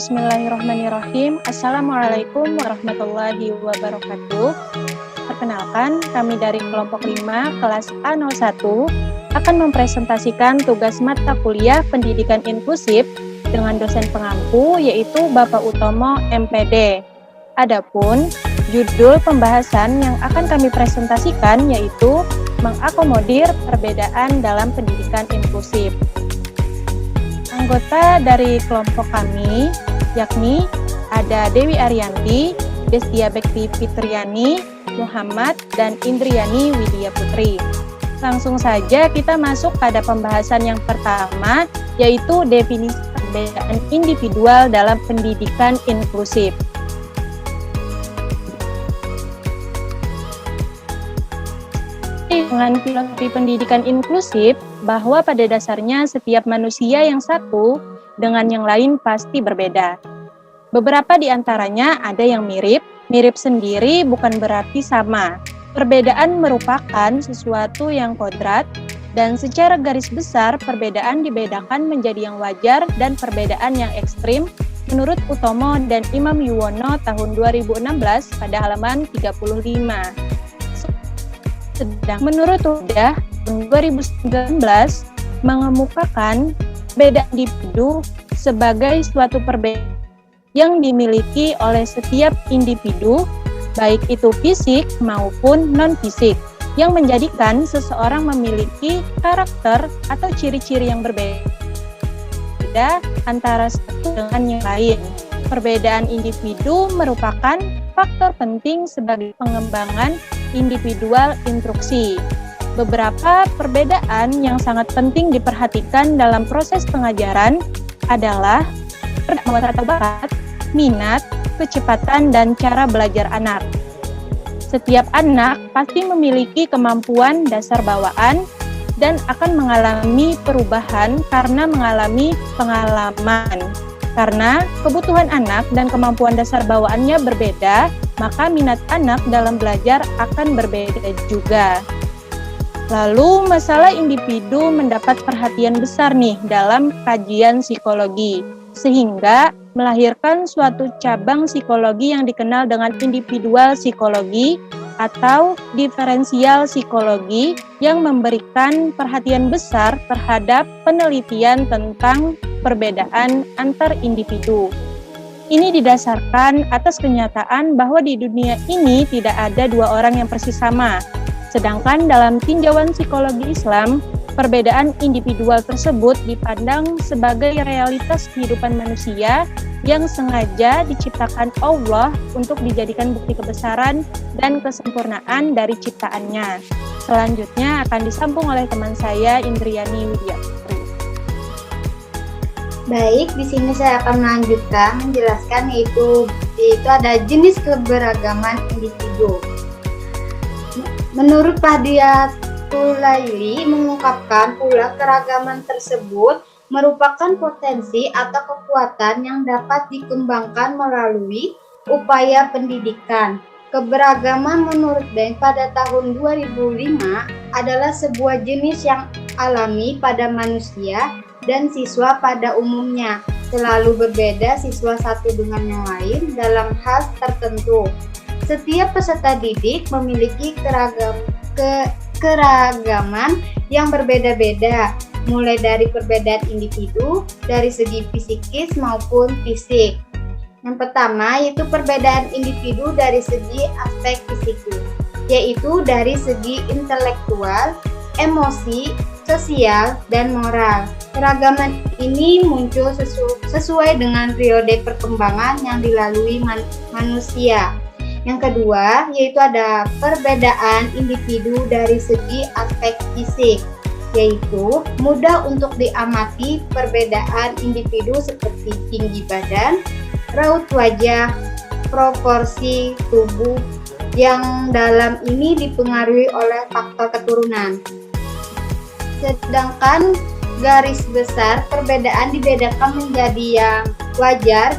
Bismillahirrahmanirrahim. Assalamualaikum warahmatullahi wabarakatuh. Perkenalkan, kami dari kelompok 5 kelas A01 akan mempresentasikan tugas mata kuliah pendidikan inklusif dengan dosen pengampu yaitu Bapak Utomo MPD. Adapun judul pembahasan yang akan kami presentasikan yaitu mengakomodir perbedaan dalam pendidikan inklusif. Anggota dari kelompok kami yakni ada Dewi Ariyanti, Destia Bekti Fitriani, Muhammad, dan Indriani Widya Putri. Langsung saja kita masuk pada pembahasan yang pertama yaitu definisi perbedaan individual dalam pendidikan inklusif. Dengan filosofi pendidikan inklusif, bahwa pada dasarnya setiap manusia yang satu dengan yang lain pasti berbeda. Beberapa di antaranya ada yang mirip sendiri bukan berarti sama. Perbedaan merupakan sesuatu yang kodrat, dan secara garis besar perbedaan dibedakan menjadi yang wajar dan perbedaan yang ekstrim menurut Utomo dan Imam Yuwono tahun 2016 pada halaman 35. Sedang menurut UDAH 2019 mengemukakan beda individu sebagai suatu perbedaan yang dimiliki oleh setiap individu, baik itu fisik maupun non-fisik, yang menjadikan seseorang memiliki karakter atau ciri-ciri yang berbeda antara satu dengan yang lain. Perbedaan individu merupakan faktor penting sebagai pengembangan individual instruksi. Beberapa perbedaan yang sangat penting diperhatikan dalam proses pengajaran adalah atau bakat, minat, kecepatan, dan cara belajar anak. Setiap anak pasti memiliki kemampuan dasar bawaan dan akan mengalami perubahan karena mengalami pengalaman. Karena kebutuhan anak dan kemampuan dasar bawaannya berbeda, maka minat anak dalam belajar akan berbeda juga. Lalu masalah individu mendapat perhatian besar nih dalam kajian psikologi, sehingga melahirkan suatu cabang psikologi yang dikenal dengan individual psikologi atau diferensial psikologi yang memberikan perhatian besar terhadap penelitian tentang perbedaan antar individu. Ini didasarkan atas kenyataan bahwa di dunia ini tidak ada dua orang yang persis sama. Sedangkan dalam tinjauan psikologi Islam, perbedaan individual tersebut dipandang sebagai realitas kehidupan manusia yang sengaja diciptakan Allah untuk dijadikan bukti kebesaran dan kesempurnaan dari ciptaannya. Selanjutnya akan disambung oleh teman saya Indriani Widya Putri. Baik, di sini saya akan melanjutkan menjelaskan yaitu ada jenis keberagaman individu. Menurut Fahdiyatul Laili mengungkapkan pula keragaman tersebut merupakan potensi atau kekuatan yang dapat dikembangkan melalui upaya pendidikan. Keberagaman menurut Deng pada tahun 2005 adalah sebuah jenis yang alami pada manusia dan siswa pada umumnya, selalu berbeda siswa satu dengan yang lain dalam hal tertentu. Setiap peserta didik memiliki keragaman yang berbeda-beda, mulai dari perbedaan individu dari segi psikis maupun fisik. Yang pertama yaitu perbedaan individu dari segi aspek psikis, yaitu dari segi intelektual, emosi, sosial, dan moral. Keragaman ini muncul sesuai dengan periode perkembangan yang dilalui manusia. Yang kedua, yaitu ada perbedaan individu dari segi aspek fisik, yaitu mudah untuk diamati perbedaan individu seperti tinggi badan, raut wajah, proporsi tubuh, yang dalam ini dipengaruhi oleh faktor keturunan. Sedangkan garis besar perbedaan dibedakan menjadi yang wajar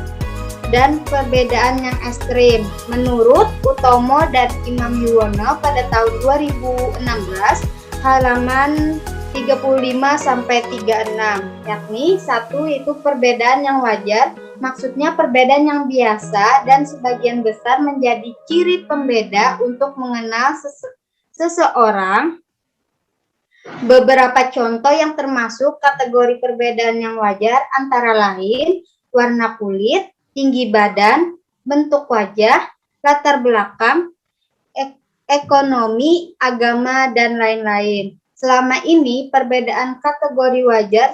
dan perbedaan yang ekstrim. Menurut Utomo dan Imam Yuwono pada tahun 2016 halaman 35 sampai 36, yakni satu itu perbedaan yang wajar Maksudnya perbedaan yang biasa dan sebagian besar menjadi ciri pembeda untuk mengenal seseorang. Beberapa contoh yang termasuk kategori perbedaan yang wajar antara lain warna kulit, tinggi badan, bentuk wajah, latar belakang, ekonomi, agama, dan lain-lain. Selama ini, perbedaan kategori wajar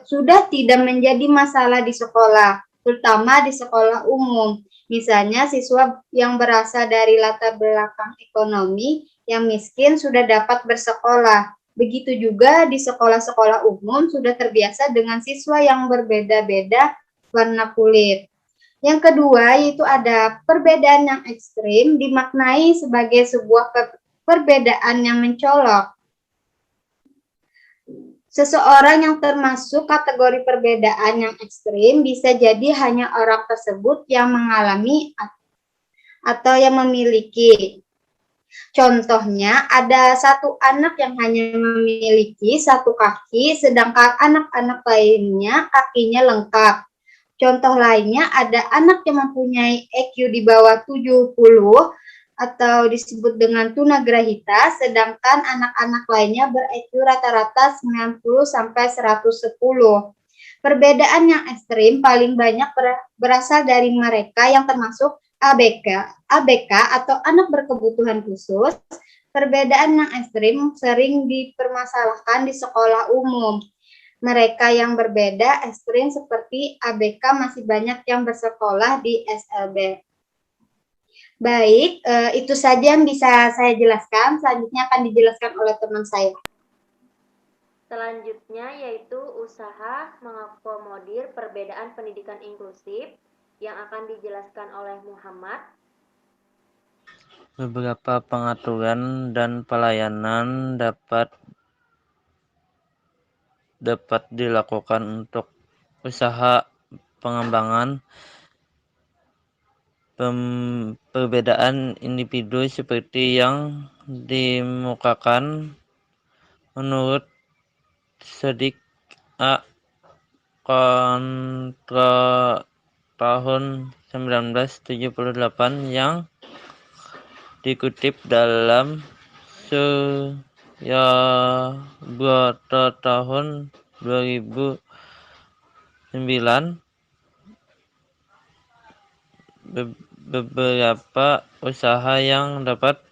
sudah tidak menjadi masalah di sekolah, terutama di sekolah umum. Misalnya, siswa yang berasal dari latar belakang ekonomi yang miskin sudah dapat bersekolah. Begitu juga di sekolah-sekolah umum sudah terbiasa dengan siswa yang berbeda-beda warna kulit. Yang kedua, yaitu ada perbedaan yang ekstrim dimaknai sebagai sebuah perbedaan yang mencolok. Seseorang yang termasuk kategori perbedaan yang ekstrim bisa jadi hanya orang tersebut yang mengalami atau yang memiliki. Contohnya, ada satu anak yang hanya memiliki satu kaki, sedangkan anak-anak lainnya kakinya lengkap. Contoh lainnya, ada anak yang mempunyai EQ di bawah 70 atau disebut dengan tunagrahita, sedangkan anak-anak lainnya ber-EQ rata-rata 90-110. Perbedaan yang ekstrim paling banyak berasal dari mereka yang termasuk ABK atau anak berkebutuhan khusus. Perbedaan yang ekstrim sering dipermasalahkan di sekolah umum. Mereka yang berbeda ekstrim seperti ABK masih banyak yang bersekolah di SLB. Baik, itu saja yang bisa saya jelaskan. Selanjutnya akan dijelaskan oleh teman saya. Selanjutnya yaitu usaha mengakomodir perbedaan pendidikan inklusif yang akan dijelaskan oleh Muhammad. Beberapa pengaturan dan pelayanan dapat dilakukan untuk usaha pengembangan perbedaan individu seperti yang dimukakan menurut Sedik A. Kontra tahun 1978 yang dikutip dalam Suryabroto tahun 2009. Beberapa usaha yang dapat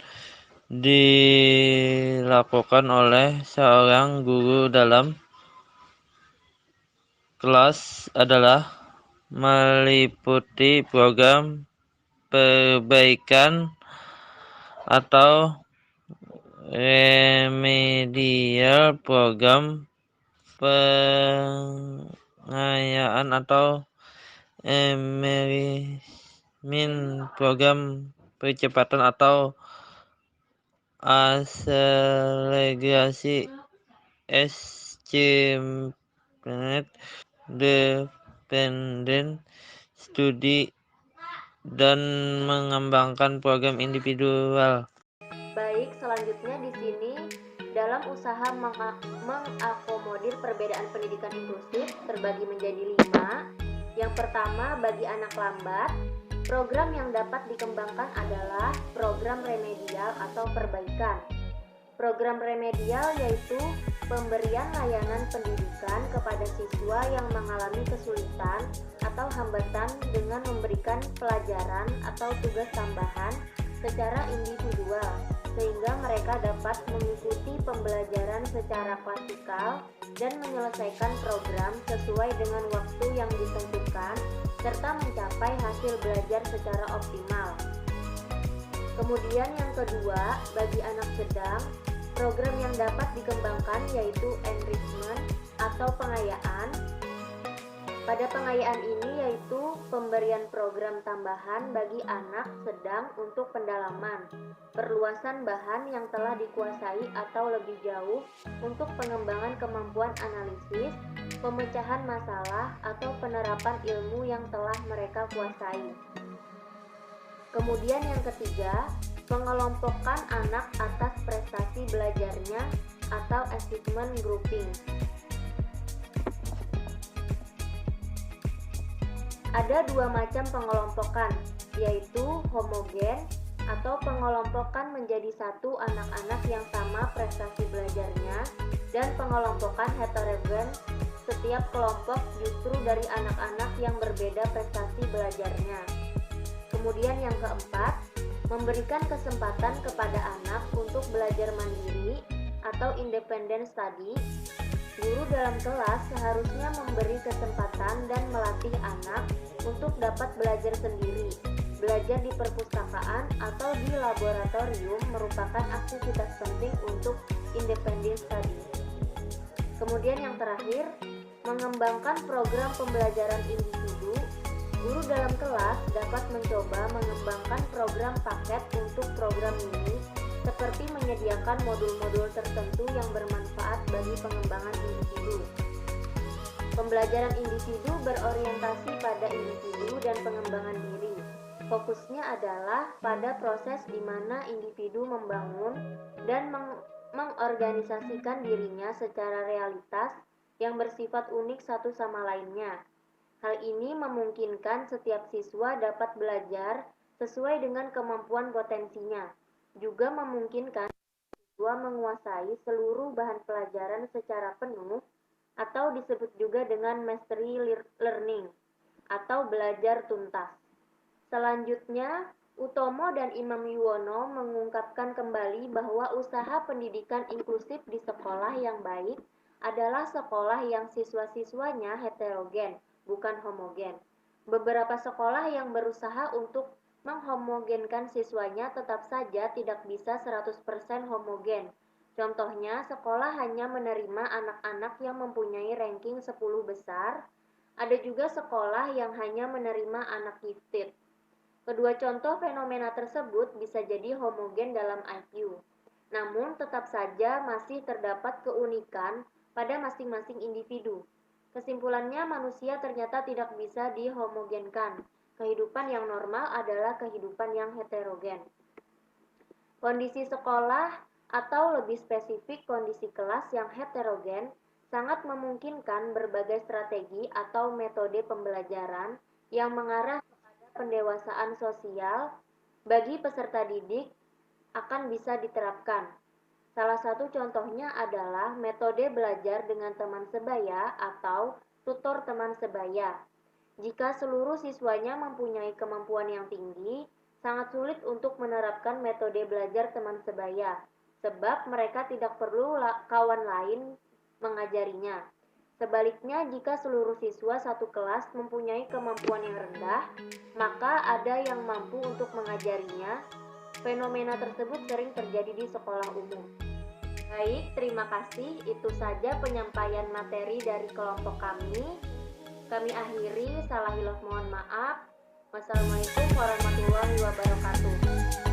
dilakukan oleh seorang guru dalam kelas adalah meliputi program perbaikan atau remedial, program pengayaan atau program percepatan atau akselerasi dependent studi dan mengembangkan program individual. Baik, selanjutnya di sini dalam usaha mengakomodir perbedaan pendidikan inklusif terbagi menjadi 5. Yang pertama, bagi anak lambat, program yang dapat dikembangkan adalah program remedial atau perbaikan. Program remedial yaitu pemberian layanan pendidikan kepada siswa yang mengalami kesulitan atau hambatan dengan memberikan pelajaran atau tugas tambahan secara individual, sehingga mereka dapat mengikuti pembelajaran secara klasikal dan menyelesaikan program sesuai dengan waktu yang ditentukan, serta mencapai hasil belajar secara optimal. Kemudian yang kedua, bagi anak sedang, program yang dapat dikembangkan yaitu enrichment atau pengayaan. Pada pengayaan ini yaitu pemberian program tambahan bagi anak sedang untuk pendalaman, perluasan bahan yang telah dikuasai atau lebih jauh untuk pengembangan kemampuan analisis, pemecahan masalah, atau penerapan ilmu yang telah mereka kuasai. Kemudian yang ketiga, pengelompokan anak atas prestasi belajarnya atau achievement grouping. Ada dua macam pengelompokan, yaitu homogen atau pengelompokan menjadi satu anak-anak yang sama prestasi belajarnya, dan pengelompokan heterogen, setiap kelompok justru dari anak-anak yang berbeda prestasi belajarnya. Kemudian yang keempat, memberikan kesempatan kepada anak untuk belajar mandiri atau independent study. Guru dalam kelas seharusnya memberi kesempatan dan melatih anak untuk dapat belajar sendiri. Belajar di perpustakaan atau di laboratorium merupakan aktivitas penting untuk independent study. Kemudian yang terakhir, mengembangkan program pembelajaran individu. Guru dalam kelas dapat mencoba mengembangkan program paket untuk program ini, seperti menyediakan modul-modul tertentu yang bermanfaat bagi pengembangan individu. Pembelajaran individu berorientasi pada individu dan pengembangan diri. Fokusnya adalah pada proses di mana individu membangun dan mengorganisasikan dirinya secara realitas yang bersifat unik satu sama lainnya. Hal ini memungkinkan setiap siswa dapat belajar sesuai dengan kemampuan potensinya. Juga memungkinkan siswa menguasai seluruh bahan pelajaran secara penuh atau disebut juga dengan mastery learning atau belajar tuntas. Selanjutnya, Utomo dan Imam Yuwono mengungkapkan kembali bahwa usaha pendidikan inklusif di sekolah yang baik adalah sekolah yang siswa-siswanya heterogen, bukan homogen. Beberapa sekolah yang berusaha untuk menghomogenkan siswanya tetap saja tidak bisa 100% homogen. Contohnya, sekolah hanya menerima anak-anak yang mempunyai ranking 10 besar. Ada juga sekolah yang hanya menerima anak gifted. Kedua contoh fenomena tersebut bisa jadi homogen dalam IQ. Namun, tetap saja masih terdapat keunikan pada masing-masing individu. Kesimpulannya, manusia ternyata tidak bisa dihomogenkan. Kehidupan yang normal adalah kehidupan yang heterogen. Kondisi sekolah atau lebih spesifik kondisi kelas yang heterogen sangat memungkinkan berbagai strategi atau metode pembelajaran yang mengarah kepada pendewasaan sosial bagi peserta didik akan bisa diterapkan. Salah satu contohnya adalah metode belajar dengan teman sebaya atau tutor teman sebaya. Jika seluruh siswanya mempunyai kemampuan yang tinggi, sangat sulit untuk menerapkan metode belajar teman sebaya, sebab mereka tidak perlu kawan lain mengajarinya. Sebaliknya, jika seluruh siswa satu kelas mempunyai kemampuan yang rendah, maka ada yang mampu untuk mengajarinya. Fenomena tersebut sering terjadi di sekolah umum. Baik, terima kasih. Itu saja penyampaian materi dari kelompok kami. Kami akhiri, salah hilaf mohon maaf. Wassalamualaikum warahmatullahi wabarakatuh.